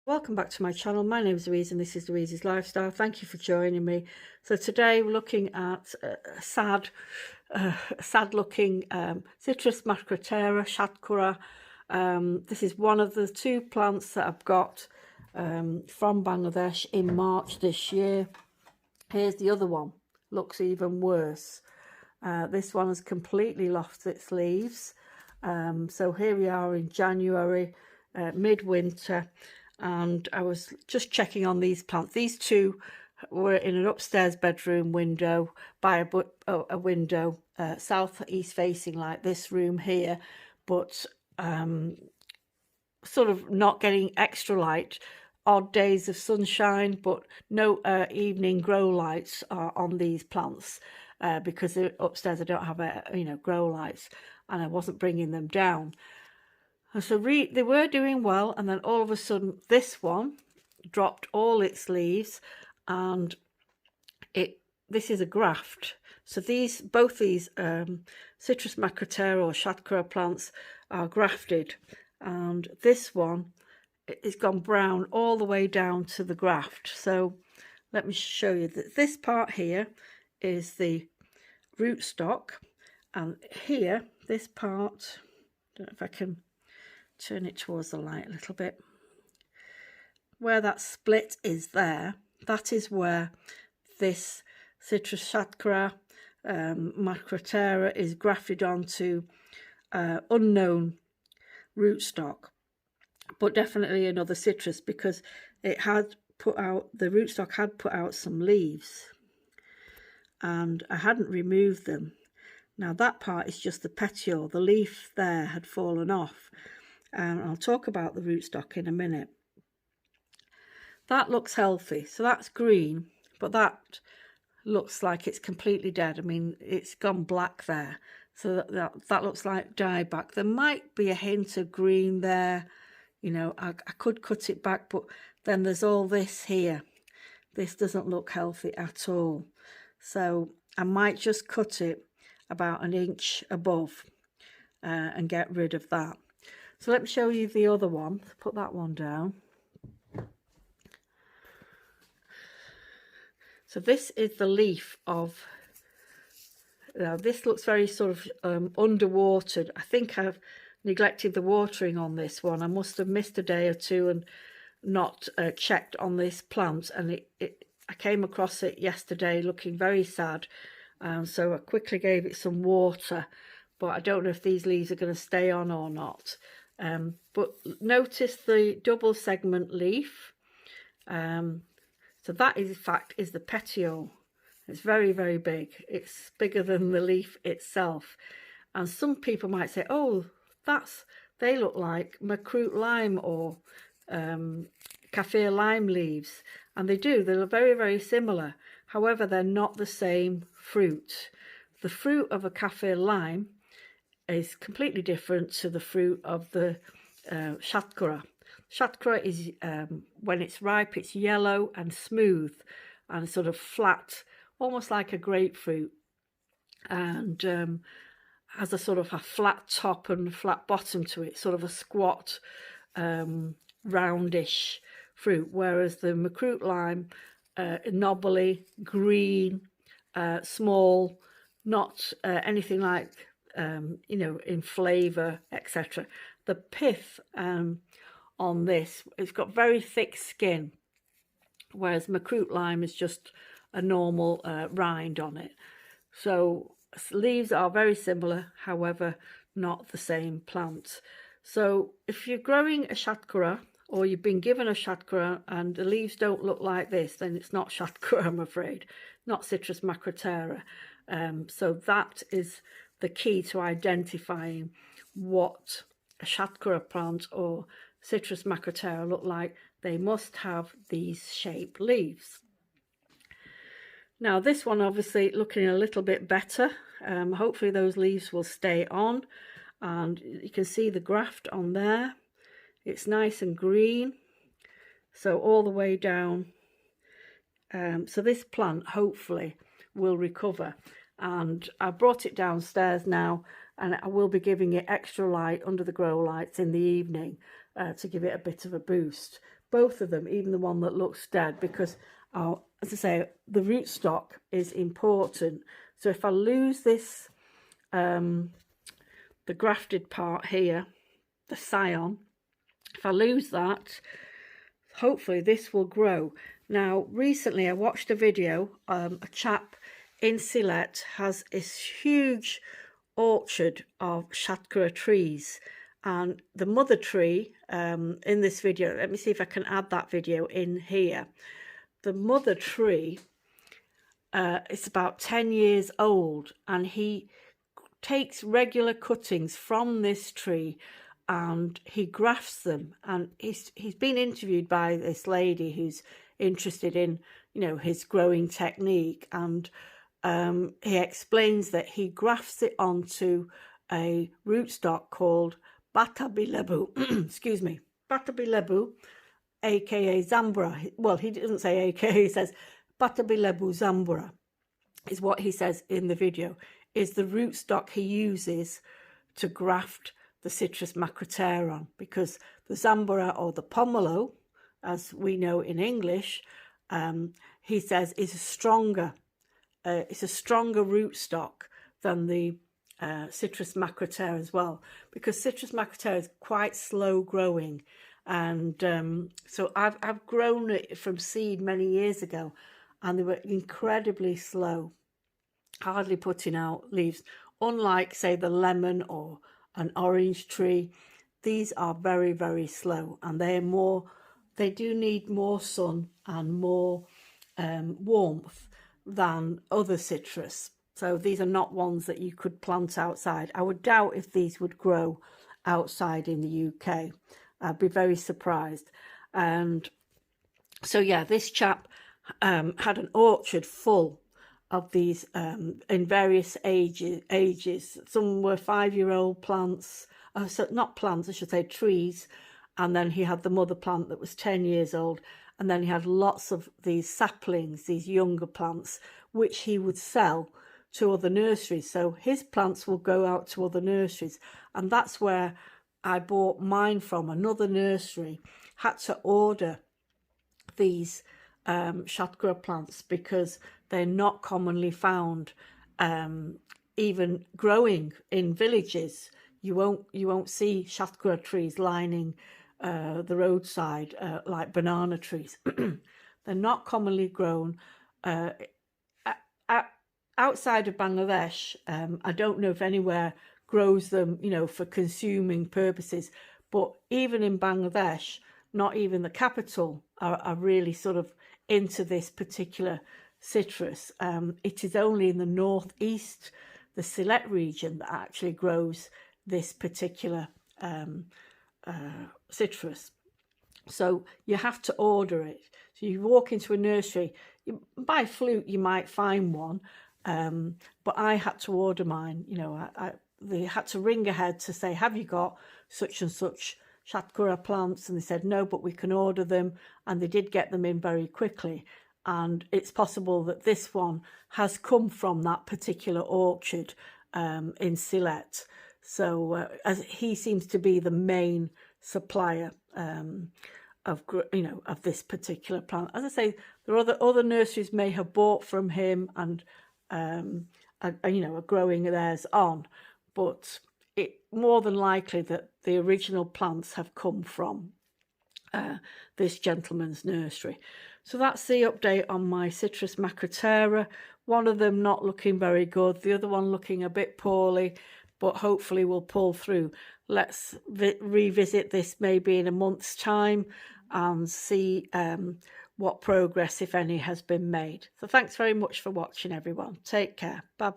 Welcome back to my channel. My name is Louise and this is Louise's Lifestyle. Thank you for joining me. So today we're looking at a sad looking citrus Macroptera, Shatkora. This is one of the two plants that I've got from Bangladesh in March this year. Here's the other one, looks even worse. This one has completely lost its leaves. So here we are in January, midwinter. And I was just checking on these plants. These two were in an upstairs bedroom window by a window, south-east facing, like this room here, but sort of not getting extra light. Odd days of sunshine, but no evening grow lights are on these plants because upstairs I don't have grow lights, and I wasn't bringing them down. And so they were doing well, and then all of a sudden this one dropped all its leaves, and this is a graft. So both these citrus Macroptera or Shatkora plants are grafted, and this one it's gone brown all the way down to the graft. So let me show you that this part here is the rootstock, and here this part, I don't know if I can turn it towards the light a little bit, where that split is there, that is where this citrus Shatkora Macroptera is grafted onto unknown rootstock, but definitely another citrus, because the rootstock had put out some leaves and I hadn't removed them. Now that part is just the petiole, the leaf there had fallen off. And I'll talk about the rootstock in a minute. That looks healthy, so that's green, but that looks like it's completely dead. I mean, it's gone black there, so that looks like dieback. There might be a hint of green there, you know. I could cut it back, but then there's all this here. This doesn't look healthy at all, so I might just cut it about an inch above and get rid of that. So let me show you the other one. Put that one down. So this is the leaf of, this looks very sort of underwatered. I think I've neglected the watering on this one. I must have missed a day or two and not checked on this plant. And I came across it yesterday looking very sad. So I quickly gave it some water. But I don't know if these leaves are going to stay on or not. But notice the double segment leaf. So that is, in fact, is the petiole. It's very, very big. It's bigger than the leaf itself. And some people might say, oh, they look like Macroptera lime or kaffir lime leaves. And they do. They're very, very similar. However, they're not the same fruit. The fruit of a kaffir lime is completely different to the fruit of the Shatkora. Shatkora is, when it's ripe, it's yellow and smooth and sort of flat, almost like a grapefruit, and has a sort of a flat top and flat bottom to it, sort of a squat, roundish fruit, whereas the Macroptera lime, knobbly, green, small, not anything like in flavour, etc. The pith on this, it's got very thick skin, whereas Macroptera lime is just a normal rind on it. So leaves are very similar, however, not the same plant. So if you're growing a Shatkora, or you've been given a Shatkora and the leaves don't look like this, then it's not Shatkora, I'm afraid, not citrus Macroptera. So that is the key to identifying what a Shatkora plant or citrus Macroptera look like. They must have these shaped leaves. Now this one obviously looking a little bit better. Hopefully those leaves will stay on, and you can see the graft on there. It's nice and green, so all the way down. So this plant hopefully will recover, and I brought it downstairs now, and I will be giving it extra light under the grow lights in the evening. to give it a bit of a boost. Both of them, even the one that looks dead, because as I say, the rootstock is important. So if I lose this, the grafted part here, the scion, if I lose that, hopefully this will grow. Now, recently I watched a video, a chap in Sylhet has this huge orchard of Shatkora trees, and the mother tree in this video, let me see if I can add that video in here. The mother tree is about 10 years old, and he takes regular cuttings from this tree and he grafts them, and he's been interviewed by this lady who's interested in, you know, his growing technique, and he explains that he grafts it onto a rootstock called Batabilebu, excuse me, Batabilebu, aka Zambura. Well, he doesn't say aka, he says Batabilebu Zambura is what he says in the video, is the rootstock he uses to graft the citrus Macroptera on, because the Zambura, or the pomelo, as we know in English, he says is a stronger, it's a stronger rootstock than the citrus Macroptera as well, because citrus Macroptera is quite slow growing, and so I've grown it from seed many years ago, and they were incredibly slow, hardly putting out leaves. Unlike, say, the lemon or an orange tree, these are very, very slow, and they do need more sun and more warmth than other citrus. So these are not ones that you could plant outside. I would doubt if these would grow outside in the UK. I'd be very surprised. And so yeah, this chap had an orchard full of these in various ages. Some were 5-year-old plants, so not plants, I should say, trees. And then he had the mother plant that was 10 years old. And then he had lots of these saplings, these younger plants, which he would sell to other nurseries. So his plants will go out to other nurseries. And that's where I bought mine from. Another nursery had to order these Shatkora plants because they're not commonly found, even growing in villages. You won't see Shatkora trees lining the roadside like banana trees. They're not commonly grown outside of Bangladesh. I don't know if anywhere grows them, you know, for consuming purposes. But even in Bangladesh, not even the capital are really sort of into this particular citrus. It is only in the northeast, the Sylhet region, that actually grows this particular citrus. So you have to order it. So you walk into a nursery, by fluke you might find one, but I had to order mine. You know, they had to ring ahead to say, have you got such and such Shatkora plants? And they said, no, but we can order them. And they did get them in very quickly. And it's possible that this one has come from that particular orchard in Sylhet. So as he seems to be the main supplier of this particular plant. As I say, there are other nurseries may have bought from him and are growing theirs on, but it more than likely that the original plants have come from this gentleman's nursery. So that's the update on my citrus Macroptera. One of them not looking very good, the other one looking a bit poorly, but hopefully we'll pull through. Let's revisit this maybe in a month's time and see what progress, if any, has been made. So thanks very much for watching, everyone. Take care. Bye-bye.